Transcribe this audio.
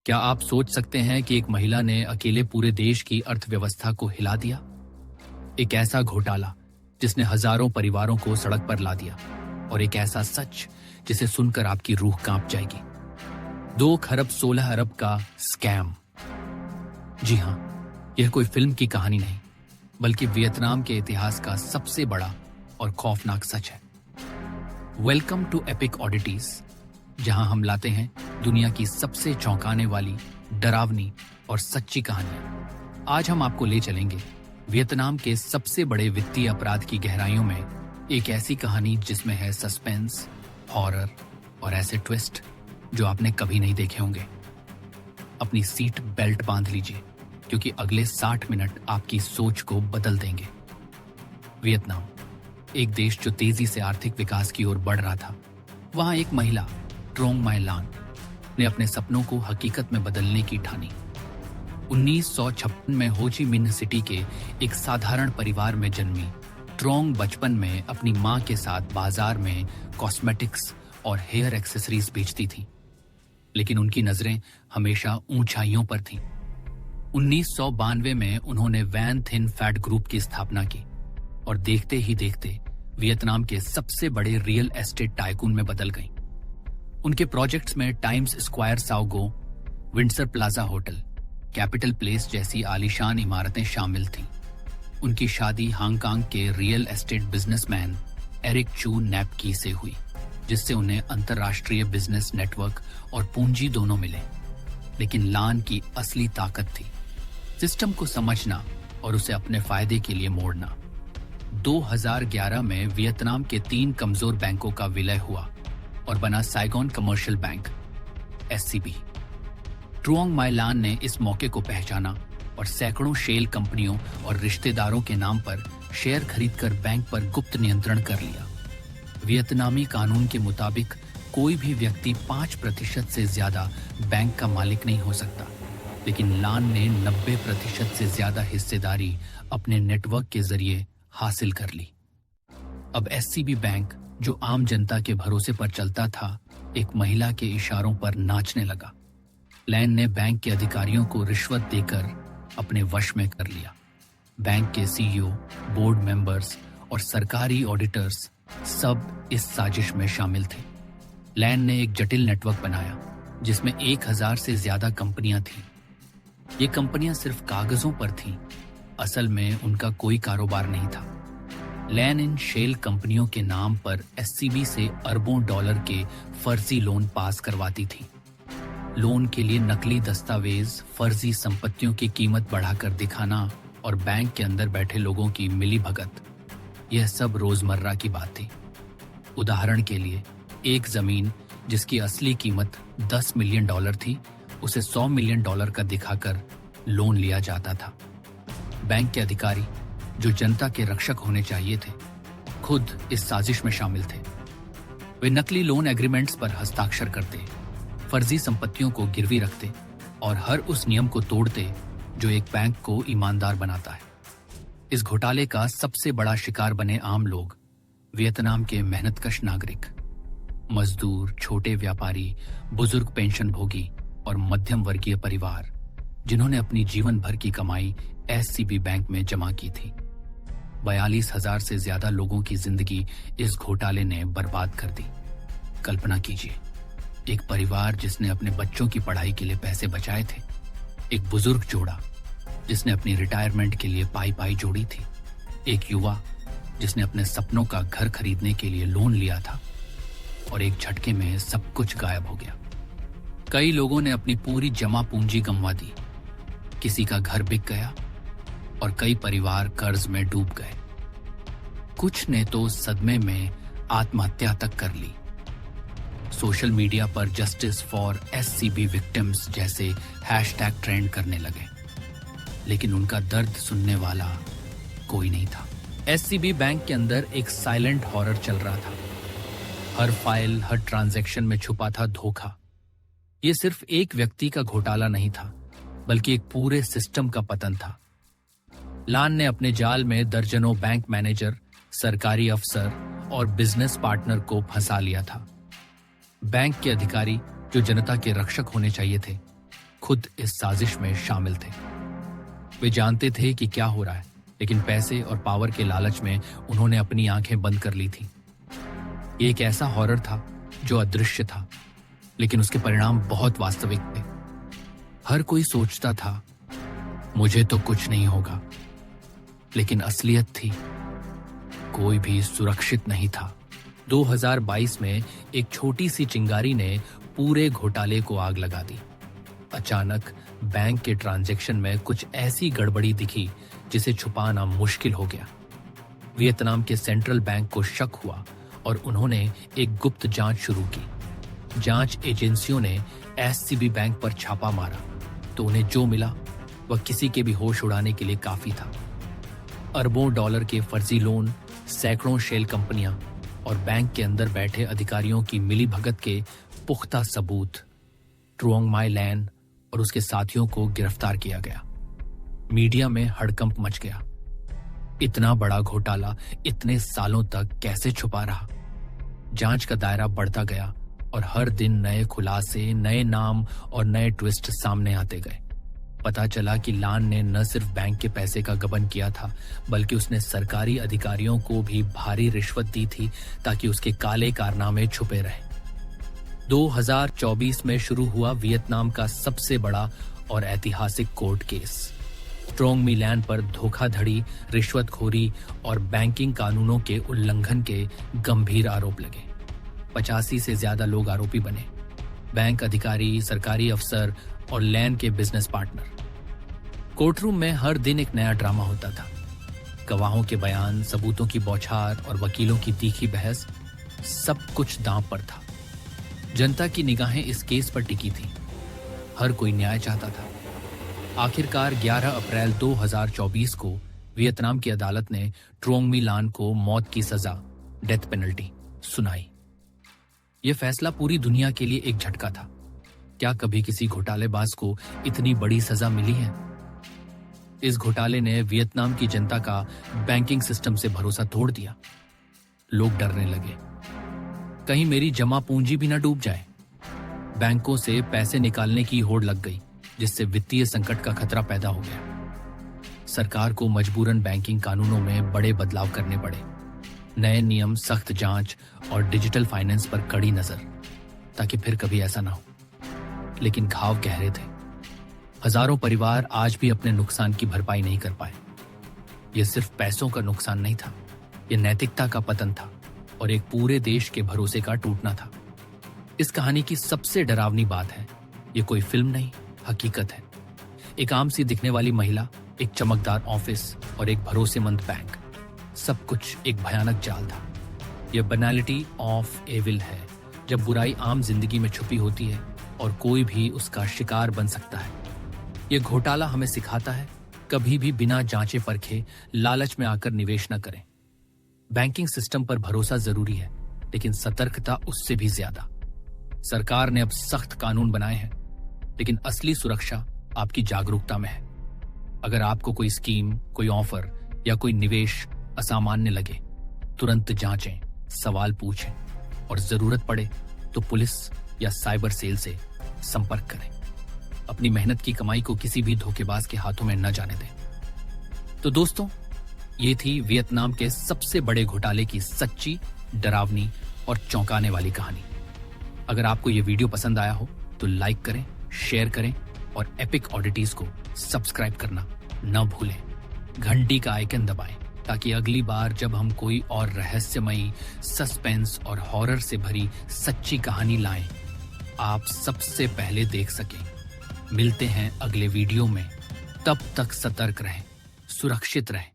क्या आप सोच सकते हैं कि एक महिला ने अकेले पूरे देश की अर्थव्यवस्था को हिला दिया? एक ऐसा घोटाला जिसने हजारों परिवारों को सड़क पर ला दिया, और एक ऐसा सच जिसे सुनकर आपकी रूह कांप जाएगी। 2 खरब 16 अरब का स्कैम। जी हां, यह कोई फिल्म की कहानी नहीं, बल्कि वियतनाम के इतिहास का सबसे बड़ा और खौफनाक सच है। वेलकम टू एपिक ऑडिटीज, जहां हम लाते हैं दुनिया की सबसे चौंकाने वाली, डरावनी और सच्ची कहानियां। आज हम आपको ले चलेंगे वियतनाम के सबसे बड़े वित्तीय अपराध की गहराइयों में, एक ऐसी कहानी जिसमें है सस्पेंस, हॉरर और ऐसे ट्विस्ट जो आपने कभी नहीं देखे होंगे। अपनी सीट बेल्ट बांध लीजिए, क्योंकि अगले 60 मिनट आपकी सोच को बदल देंगे। वियतनाम, एक देश जो तेजी से आर्थिक विकास की ओर बढ़ रहा था। वहां एक महिला, ट्रोंग माय लान, ने अपने सपनों को हकीकत में बदलने की ठानी। 1956 में हो ची मिन्ह सिटी के एक साधारण परिवार में जन्मी ट्रोंग बचपन में अपनी मां के साथ बाजार में कॉस्मेटिक्स और हेयर एक्सेसरीज बेचती थी, लेकिन उनकी नजरें हमेशा ऊंचाइयों पर थीं। 1992 में उन्होंने वैन थिन फैट ग्रुप की स्थापना की और देखते ही देखते वियतनाम के सबसे बड़े रियल एस्टेट टाइकून में बदल गईं। उनके प्रोजेक्ट्स में Times Square Saigon, Windsor Plaza hotel, Capital Place जैसी आलीशान इमारतें शामिल थीं। उनकी शादी हांगकांग के रियल एस्टेट बिजनेसमैन एरिक चू नैपकी से हुई, जिससे उन्हें अंतर्राष्ट्रीय बिजनेस नेटवर्क और पूंजी दोनों मिले। लेकिन लान की असली ताकत थी सिस्टम को समझना और उसे अपने फायदे के लिए मोड़ना। 2011 में वियतनाम के 3 कमजोर बैंकों का विलय हुआ और बना Saigon commercial bank, SCB। Truong My Lan ने इस मौके को पहचाना और सैकड़ों शेल कंपनियों और रिश्तेदारों के नाम पर शेयर खरीदकर बैंक पर गुप्त नियंत्रण कर लिया। वियतनामी कानून के मुताबिक कोई भी व्यक्ति 5% से ज्यादा बैंक का मालिक नहीं हो सकता, लेकिन लान ने 90% से ज्यादा हिस्सेदारी अपने नेटवर्क के जरिए हासिल कर ली। अब SCB बैंक, जो आम जनता के भरोसे पर चलता था, एक महिला के इशारों पर नाचने लगा। लैन ने बैंक के अधिकारियों को रिश्वत देकर अपने वश में कर लिया। बैंक के CEO, बोर्ड मेंबर्स और सरकारी ऑडिटर्स सब इस साजिश में शामिल थे। लैन ने एक जटिल नेटवर्क बनाया जिसमें 1000 से ज्यादा कंपनियां थीं। ये कंपनियां सिर्फ कागजों पर थीं, असल में उनका कोई कारोबार नहीं था। लैन इन शेल कंपनियों के नाम पर SCB से अरबों डॉलर के फर्जी लोन पास करवाती थी। लोन के लिए नकली दस्तावेज, फर्जी संपत्तियों की कीमत बढ़ाकर दिखाना और बैंक के अंदर बैठे लोगों की मिलीभगत, यह सब रोजमर्रा की बात थी। उदाहरण के लिए, एक जमीन जिसकी असली कीमत $10 मिलियन थी, उसे $100 मिलियन का दिखाकर लोन लिया जाता था। बैंक के अधिकारी, जो जनता के रक्षक होने चाहिए थे, खुद इस साजिश में शामिल थे। वे नकली लोन एग्रीमेंट्स पर हस्ताक्षर करते, फर्जी संपत्तियों को गिरवी रखते और हर उस नियम को तोड़ते जो एक बैंक को ईमानदार बनाता है। इस घोटाले का सबसे बड़ा शिकार बने आम लोग, वियतनाम के मेहनतकश नागरिक, मजदूर, छोटे व्यापारी, बुजुर्ग पेंशनभोगी और मध्यम वर्गीय परिवार, जिन्होंने अपनी जीवन भर की कमाई SCB बैंक में जमा की थी। 42,000 से ज्यादा लोगों की जिंदगी इस घोटाले ने बर्बाद कर दी। कल्पना कीजिए, एक परिवार जिसने अपने बच्चों की पढ़ाई के लिए पैसे बचाए थे, एक बुजुर्ग जोड़ा जिसने अपनी रिटायरमेंट के लिए पाई जोड़ी थी, एक युवा जिसने अपने सपनों का घर खरीदने के लिए लोन लिया था, और एक झटके में सब कुछ गायब हो गया। कई लोगों ने अपनी पूरी जमा पूंजी गंवा दी, किसी का घर बिक गया और कई परिवार कर्ज में डूब गए। कुछ ने तो सदमे में आत्महत्या तक कर ली। सोशल मीडिया पर जस्टिस फॉर SCB विक्टिम्स जैसे हैशटैग ट्रेंड करने लगे, लेकिन उनका दर्द सुनने वाला कोई नहीं था। SCB बैंक के अंदर एक साइलेंट हॉरर चल रहा था। हर फाइल, हर ट्रांजैक्शन में छुपा था धोखा। ये सिर्फ एक व्यक्ति का घोटाला नहीं था, बल्कि एक पूरे सिस्टम का पतन था। लान ने अपने जाल में दर्जनों बैंक मैनेजर, सरकारी अफसर और बिजनेस पार्टनर को फंसा लिया था। बैंक के अधिकारी, जो जनता के रक्षक होने चाहिए थे, खुद इस साजिश में शामिल थे। वे जानते थे कि क्या हो रहा है, लेकिन पैसे और पावर के लालच में उन्होंने अपनी आंखें बंद कर ली थी। ये एक ऐसा हॉरर था जो अदृश्य था, लेकिन उसके परिणाम बहुत वास्तविक थे। हर कोई सोचता था मुझे तो कुछ नहीं होगा, लेकिन असलियत थी कोई भी सुरक्षित नहीं था। 2022 में एक छोटी सी चिंगारी ने पूरे घोटाले को आग लगा दी। अचानक बैंक के ट्रांजैक्शन में कुछ ऐसी गड़बड़ी दिखी जिसे छुपाना मुश्किल हो गया। वियतनाम के सेंट्रल बैंक को शक हुआ और उन्होंने एक गुप्त जांच शुरू की। जांच एजेंसियों ने एससीबी बैंक पर छापा मारा तो उन्हें जो मिला वह किसी के भी होश उड़ाने के लिए काफी था। अरबों डॉलर के फर्जी लोन, सैकड़ों शेल कंपनियां और बैंक के अंदर बैठे अधिकारियों की मिलीभगत के पुख्ता सबूत। ट्रुओंग माई लैन और उसके साथियों को गिरफ्तार किया गया। मीडिया में हड़कंप मच गया। इतना बड़ा घोटाला इतने सालों तक कैसे छुपा रहा? जांच का दायरा बढ़ता गया और हर दिन नए खुलासे, नए नाम और नए ट्विस्ट सामने आते गए। पता चला कि लान ने न सिर्फ बैंक के पैसे का गबन किया था, बल्कि उसने सरकारी अधिकारियों को भी भारी रिश्वत दी थी ताकि उसके काले कारनामे छुपे रहें। 2024 में शुरू हुआ वियतनाम का सबसे बड़ा और ऐतिहासिक कोर्ट केस। ट्रोंग मी लैन पर धोखाधड़ी, रिश्वतखोरी और बैंकिंग कानूनों के उल्लंघन के गंभीर आरोप लगे। 85 से ज्यादा लोग आरोपी बने। बैंक अधिकारी, सरकारी अफसर और लैन के बिजनेस पार्टनर। कोर्टरूम में हर दिन एक नया ड्रामा होता था। गवाहों के बयान, सबूतों की बौछार और वकीलों की तीखी बहस, सब कुछ दांव पर था। जनता की निगाहें इस केस पर टिकी थी। हर कोई न्याय चाहता था। आखिरकार 11 अप्रैल 2024 को वियतनाम की अदालत ने ट्रोंग मी लान को मौत की सजा, डेथ पेनल्टी, सुनाई। यह फैसला पूरी दुनिया के लिए एक झटका था। क्या कभी किसी घोटालेबाज को इतनी बड़ी सजा मिली है? इस घोटाले ने वियतनाम की जनता का बैंकिंग सिस्टम से भरोसा तोड़ दिया। लोग डरने लगे, कहीं मेरी जमा पूंजी भी न डूब जाए। बैंकों से पैसे निकालने की होड़ लग गई, जिससे वित्तीय संकट का खतरा पैदा हो गया। सरकार को मजबूरन बैंकिंग कानूनों में बड़े बदलाव करने पड़े। नए नियम, सख्त जांच और डिजिटल फाइनेंस पर कड़ी नजर, ताकि फिर कभी ऐसा ना हो। लेकिन घाव गहरे थे। हजारों परिवार आज भी अपने नुकसान की भरपाई नहीं कर पाए। यह सिर्फ पैसों का नुकसान नहीं था, यह नैतिकता का पतन था और एक पूरे देश के भरोसे का टूटना था। इस कहानी की सबसे डरावनी बात है, ये कोई फिल्म नहीं, हकीकत है। एक आम सी दिखने वाली महिला, एक चमकदार ऑफिस और एक भरोसेमंद बैंक, सब कुछ एक भयानक जाल था। यह बनैलिटी ऑफ एविल है, जब बुराई आम जिंदगी में छुपी होती है और कोई भी उसका शिकार बन सकता है। यह घोटाला हमें सिखाता है, कभी भी बिना जांचे परखे लालच में आकर निवेश न करें। बैंकिंग सिस्टम पर भरोसा जरूरी है, लेकिन सतर्कता उससे भी ज्यादा। सरकार ने अब सख्त कानून बनाए हैं, लेकिन असली सुरक्षा आपकी जागरूकता में है। अगर आपको कोई स्कीम, कोई ऑफर या कोई निवेश असामान्य लगे, तुरंत जांचें, सवाल पूछें और जरूरत पड़े तो पुलिस या साइबर सेल से संपर्क करें। अपनी मेहनत की कमाई को किसी भी धोखेबाज के हाथों में न जाने दें। तो दोस्तों, ये थी वियतनाम के सबसे बड़े घोटाले की सच्ची, डरावनी और चौंकाने वाली कहानी। अगर आपको ये वीडियो पसंद आया हो तो लाइक करें, शेयर करें और एपिक ऑडिटीज को सब्सक्राइब करना न भूलें। घंटी का आइकन दबाएं ताकि अगली बार जब हम कोई और रहस्यमयी, सस्पेंस और हॉरर से भरी सच्ची कहानी लाएं, आप सबसे पहले देख सकें। मिलते हैं अगले वीडियो में। तब तक सतर्क रहें, सुरक्षित रहें